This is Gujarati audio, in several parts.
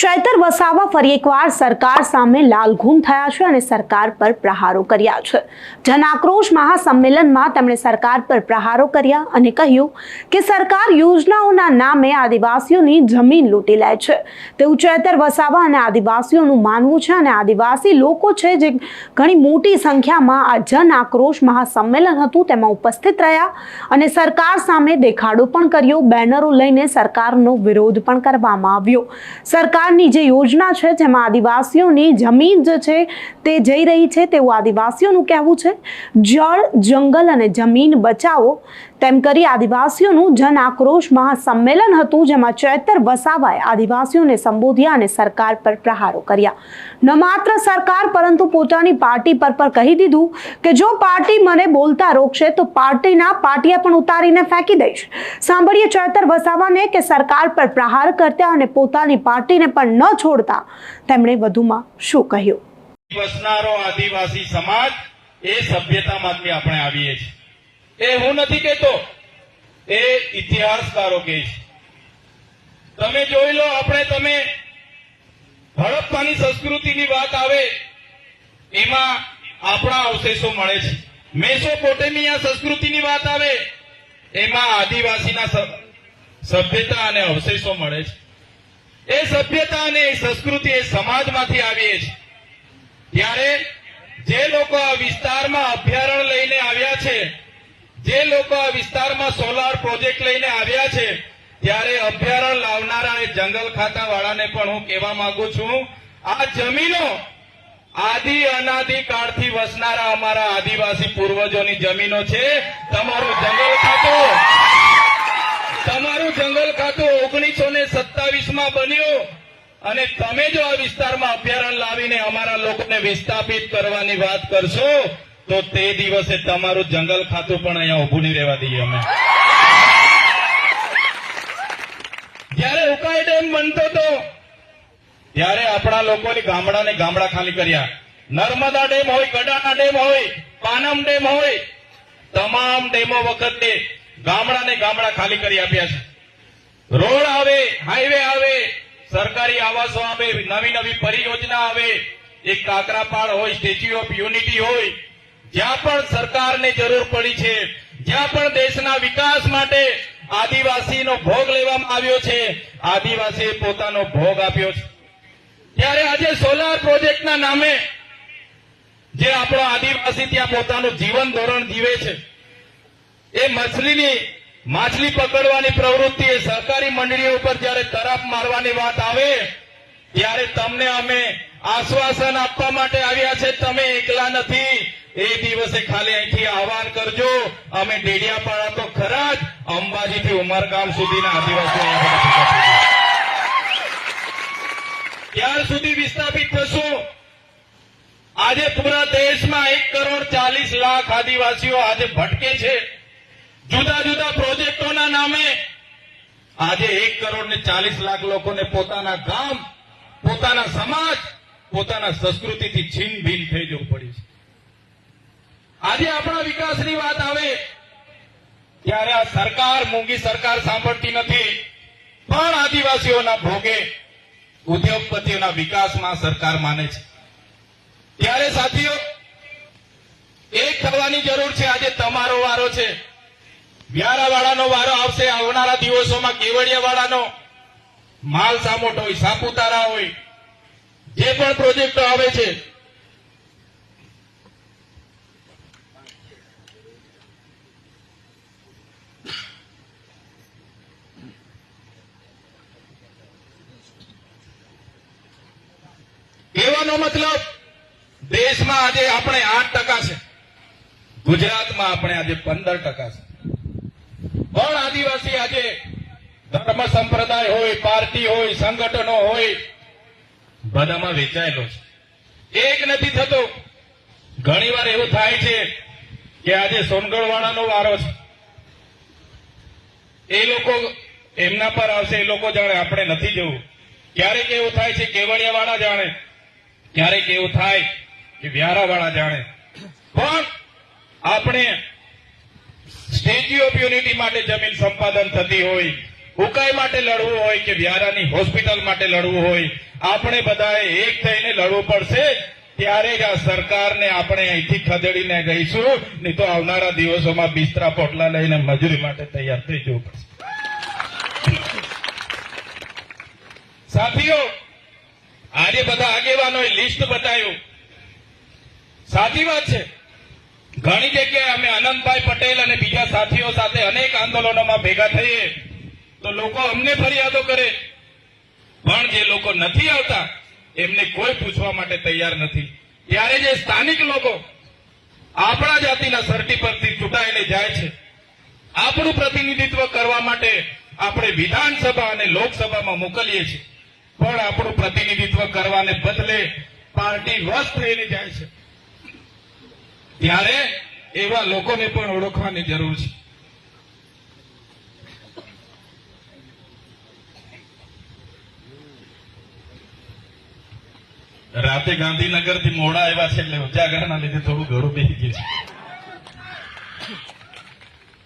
ચૈતર વસાવા ફરી એકવાર સરકાર સામે લાલઘૂમ થયા છે અને સરકાર પર પ્રહારો કર્યા છે। જન આક્રોશ મહાસંમેલનમાં તેમણે સરકાર પર પ્રહારો કર્યા અને કહ્યું કે સરકાર યોજનાઓના નામે આદિવાસીઓની જમીન લૂંટી લે છે તેવું ચૈતર વસાવા અને આદિવાસીઓનું માનવું છે અને આદિવાસી લોકો છે જે ઘણી મોટી સંખ્યામાં આ જન આક્રોશ મહાસંમેલન હતું તેમાં ઉપસ્થિત રહ્યા અને સરકાર સામે દેખાડો પણ કર્યો, બેનરો લઈને સરકારનો વિરોધ પણ કરવામાં આવ્યો। સરકારની જે યોજના છે જેમાં આદિવાસીઓની જમીન જે છે તે જઈ રહી છે તેવું આદિવાસીઓનું કહેવું છે। જળ, જંગલ અને જમીન બચાવો તેમ કરી આદિવાસીઓનું જન આક્રોશ મહાસંમેલન હતું જેમાં ચૈતર વસાવાએ આદિવાસીઓને સંબોધ્યા અને સરકાર પર પ્રહારો કર્યા। ન માત્ર સરકાર પરંતુ પોતાની પાર્ટી પર કહી દીધું કે જો પાર્ટી મને બોલતા રોકશે તો પાર્ટીના પાટિયા પણ ઉતારીને ફેંકી દઈશ। સાંભળીએ ચૈતર વસાવાને કે સરકાર પર પ્રહાર કરતા અને પોતાની પાર્ટીને પણ ન છોડતા તેમણે વધુમાં શું કહ્યું। વસનારો આદિવાસી સમાજ એ સભ્યતામાંથી આપણે આવીએ છીએ। એ હું નથી કહેતો, એ ઇતિહાસકારો કહે છે। તમે જોઈ લો, તમે હડપ્પાની સંસ્કૃતિની વાત આવે એમાં આપણા અવશેષો મળે છે। મેસોપોટેમિયા સંસ્કૃતિની વાત આવે એમાં આદિવાસીના સભ્યતા અને અવશેષો મળે છે। એ સભ્યતા અને સંસ્કૃતિ એ સમાજમાંથી આવીએ છે। ત્યારે જે લોકો આ વિસ્તારમાં અભયારણ્ય લઈને આવ્યા છે, જે લોકો આ વિસ્તારમાં સોલાર પ્રોજેક્ટ લઈને આવ્યા છે, ત્યારે અભયારણ્ય લાવનારા એ જંગલ ખાતા વાળાને પણ હું કહેવા માંગુ છું, આ જમીનો આદિ અનાદિ કાળથી વસનારા અમારા આદિવાસી પૂર્વજોની જમીનો છે। તમારું જંગલ ખાતું 1927માં બન્યું અને તમે જો આ વિસ્તારમાં અભયારણ્ય લાવીને અમારા લોકોને વિસ્થાપિત કરવાની વાત કરશો તો તે દિવસે તમારું જંગલ ખાતું પણ અહીંયા ઉભું નહીં રહેવા દઈએ અમે। જયારે ઉકાઈ ડેમ બનતો હતો ત્યારે આપણા લોકોની ગામડા ખાલી કર્યા। નર્મદા ડેમ હોય, ગડાના ડેમ હોય, પાનમ ડેમ હોય, તમામ ડેમો વખતે ગામડા ખાલી કરી આપ્યા છે। રોડ આવે, હાઈવે આવે, સરકારી આવાસો આવે, નવી પરિયોજના આવે, એક કાકરાપાળ હોય, સ્ટેચ્યુ ઓફ યુનિટી હોય, જ્યાં પણ સરકારને જરૂર પડી છે, જ્યાં પણ દેશના વિકાસ માટે આદિવાસીનો ભોગ લેવામાં આવ્યો છે, આદિવાસીએ પોતાનો ભોગ આપ્યો છે। ત્યારે આજે સોલાર પ્રોજેક્ટના નામે જે આપણો આદિવાસી ત્યાં પોતાનું જીવન ધોરણ જીવે છે, એ માછલી પકડવાની પ્રવૃત્તિ એ સરકારી મંડળીઓ ઉપર જયારે તરાપ મારવાની વાત આવે ત્યારે તમને અમે આશ્વાસન આપવા માટે આવ્યા છે, તમે એકલા નથી। એ દિવસે ખાલી અહીંથી આહવાન કરજો, અમે ડેડિયાપાડા તો ખરા જ, અંબાજીથી ઉમરગામ સુધીના આદિવાસીઓ ક્યાર સુધી વિસ્થાપિત થશું? આજે પૂરા દેશમાં 1,40,00,000 આદિવાસીઓ આજે ભટકે છે જુદા જુદા પ્રોજેક્ટોના નામે। આજે 1,40,00,000 લોકોને પોતાના ગામ, પોતાના સમાજ, પોતાના સંસ્કૃતિથી છીન ભીન થઈ જવું પડ્યું છે। આજે આપણા વિકાસની વાત આવે ત્યારે આ સરકાર, મૂંગી સરકાર સાંભળતી નથી, પણ આદિવાસીઓના ભોગે ઉદ્યોગપતિઓના વિકાસમાં સરકાર માને છે। ત્યારે સાથીઓ, એક થવાની જરૂર છે। આજે તમારો વારો છે, વ્યારાવાળાનો વારો આવશે આવનારા દિવસોમાં, કેવડિયાવાળાનો, માલ સામોટ હોય, સાપુતારા હોય, જે પણ પ્રોજેક્ટો આવે છે, કહેવાનો મતલબ દેશમાં આજે આપણે 8% છે, ગુજરાતમાં આપણે આજે 15% છે, પણ આદિવાસી આજે ધર્મ સંપ્રદાય હોય, પાર્ટી હોય, સંગઠનો હોય, બધામાં વેચાયેલો છે, એક નથી થતો। ઘણીવાર એવું થાય છે કે આજે સોનગઢવાળાનો વારો છે, એ લોકો એમના પર આવશે, એ લોકો જાણે આપણે નથી જવું। ક્યારેક એવું થાય છે કેવડિયાવાળા જાણે, ક્યારેક એવું થાય કે વ્યારાવાળા જાણે, પણ આપણે સ્ટેચ્યુ ઓફ યુનિટી માટે જમીન સંપાદન થતી હોય, ઉકાઈ માટે લડવું હોય કે વ્યારાની હોસ્પિટલ માટે લડવું હોય, આપણે બધાએ એક થઈને લડવું પડશે. ત્યારે જ આ સરકારને આપણે અહીંથી ખદેડીને રહીશું, નહીં તો આવનારા દિવસોમાં બિસ્તરા પોટલા લઈને મજૂરી માટે તૈયાર થઈ જવું પડશે. સાથીઓ, આજે બધા આગેવાનોએ લિસ્ટ બતાવ્યું. સાચી વાત છે, ઘણી જગ્યાએ અમે આનંદભાઈ પટેલ અને બીજા સાથીઓ સાથે અનેક આંદોલનોમાં ભેગા થઈએ તો લોકો અમને ફરિયાદો કરે, પણ જે લોકો નથી આવતા એમને કોઈ પૂછવા માટે તૈયાર નથી. ત્યારે જે સ્થાનિક લોકો આપણા જાતિના સર્ટી પરથી ચૂંટાઈને જાય છે, આપણું પ્રતિનિધિત્વ કરવા માટે આપણે વિધાનસભા અને લોકસભામાં મોકલીએ છીએ, પણ આપણું પ્રતિનિધિત્વ કરવાને બદલે પાર્ટી વશ થઈને જાય છે. ત્યારે એવા લોકોને પણ ઓળખવાની જરૂર છે. રાતે ગાંધીનગરથી મોડા આવ્યા છે એટલે ઉજાગરના લીધે થોડું ઘણું બેસી ગયું છે.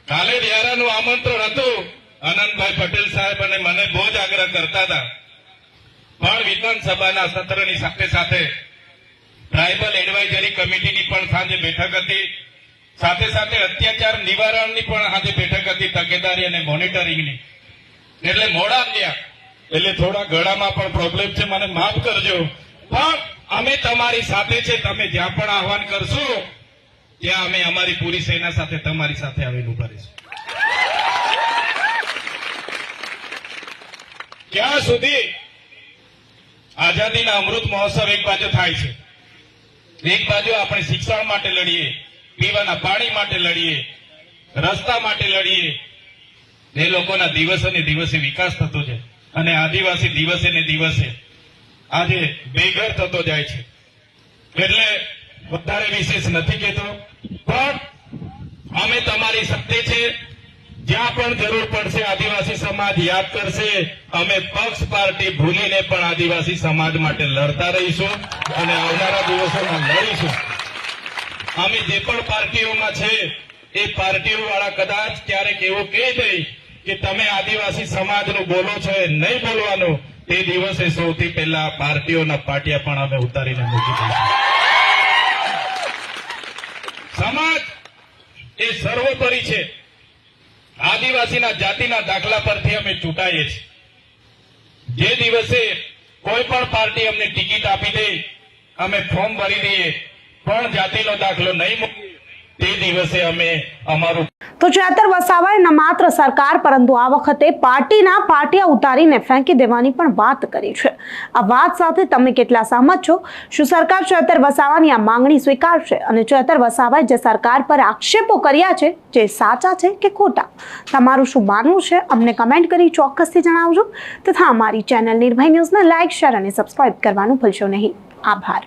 કાલે વ્યારાનું આમંત્રણ હતું. આનંદભાઈ પટેલ સાહેબ અને મને બહુ જ આગ્રહ કરતા હતા, પણ વિધાનસભાના સત્રની સાથે સાથે ટ્રાઇબલ એડવાઇઝરી કમિટીની પણ સાંજે બેઠક હતી, સાથે સાથે અત્યાચાર નિવારણની પણ આજે બેઠક હતી, તકેદારી અને મોનિટરિંગની. એટલે મોડા ગયા, એટલે થોડા ગળામાં પણ પ્રોબ્લેમ છે, મને માફ કરજો. પણ અમે તમારી સાથે છે. તમે જ્યાં પણ આહવાન કરશો ત્યાં અમે અમારી પૂરી સેના સાથે તમારી સાથે આવીને ઉભા રહીશું. ક્યાં સુધી આઝાદીના અમૃત મહોત્સવ એક બાજુ થાય છે, એક બાજુ આપણે શિક્ષણ માટે લડીએ, પીવાના પાણી માટે લડીએ, રસ્તા માટે લડીએ. એ લોકોના દિવસે ને દિવસે વિકાસ થતો છે અને આદિવાસી દિવસે ને દિવસે આજે બેઘર થતો જાય છે. એટલે વધારે વિશેષ નથી કહેતો, પણ અમે તમારી સાથે છે. જ્યાં પણ જરૂર પડશે આદિવાસી સમાજ યાદ કરશે. અમે પક્ષ પાર્ટી ભૂલીને પણ આદિવાસી સમાજ માટે લડતા રહીશું અને આવનારા દિવસોમાં લડીશું. અમે જે પણ પાર્ટીઓમાં છે એ પાર્ટીઓ વાળા કદાચ ક્યારેક એવું કહી દે કે તમે આદિવાસી સમાજનું બોલો છો એ નહીં બોલવાનું, તે દિવસે સૌથી પહેલા પાર્ટીઓના પાટિયા પણ અમે ઉતારીને મૂકી દઈશું. સમાજ એ સર્વોપરી છે. આદિવાસીના જાતિના દાખલા પરથી અમે ચૂંટાઈએ છીએ. જે દિવસે કોઈ પણ પાર્ટી અમને ટિકિટ આપી દે, અમે ફોર્મ ભરી દઈએ, પણ જાતિનો દાખલો નહીં મૂકીએ, તે દિવસે અમે અમારું. તો ચેતર વસાવાએ ન માત્ર સરકાર પરંતુ આ વખતે પાર્ટીના પાટિયા ઉતારીને ફેંકી દેવાની પણ વાત કરી છે. આ વાત સાથે તમે કેટલા સહમત છો? શું સરકાર ચેતર વસાવાની આ માંગણી સ્વીકારશે? અને ચેતર વસાવાએ જે સરકાર પર આક્ષેપો કર્યા છે જે સાચા છે કે ખોટા? તમારું શું માનવું છે અમને કમેન્ટ કરી ચોક્કસથી જણાવજો. તથા અમારી ચેનલ નિર્ભય ન્યૂઝને લાઇક, શેર અને સબસ્ક્રાઇબ કરવાનું ભૂલશો નહીં. આભાર.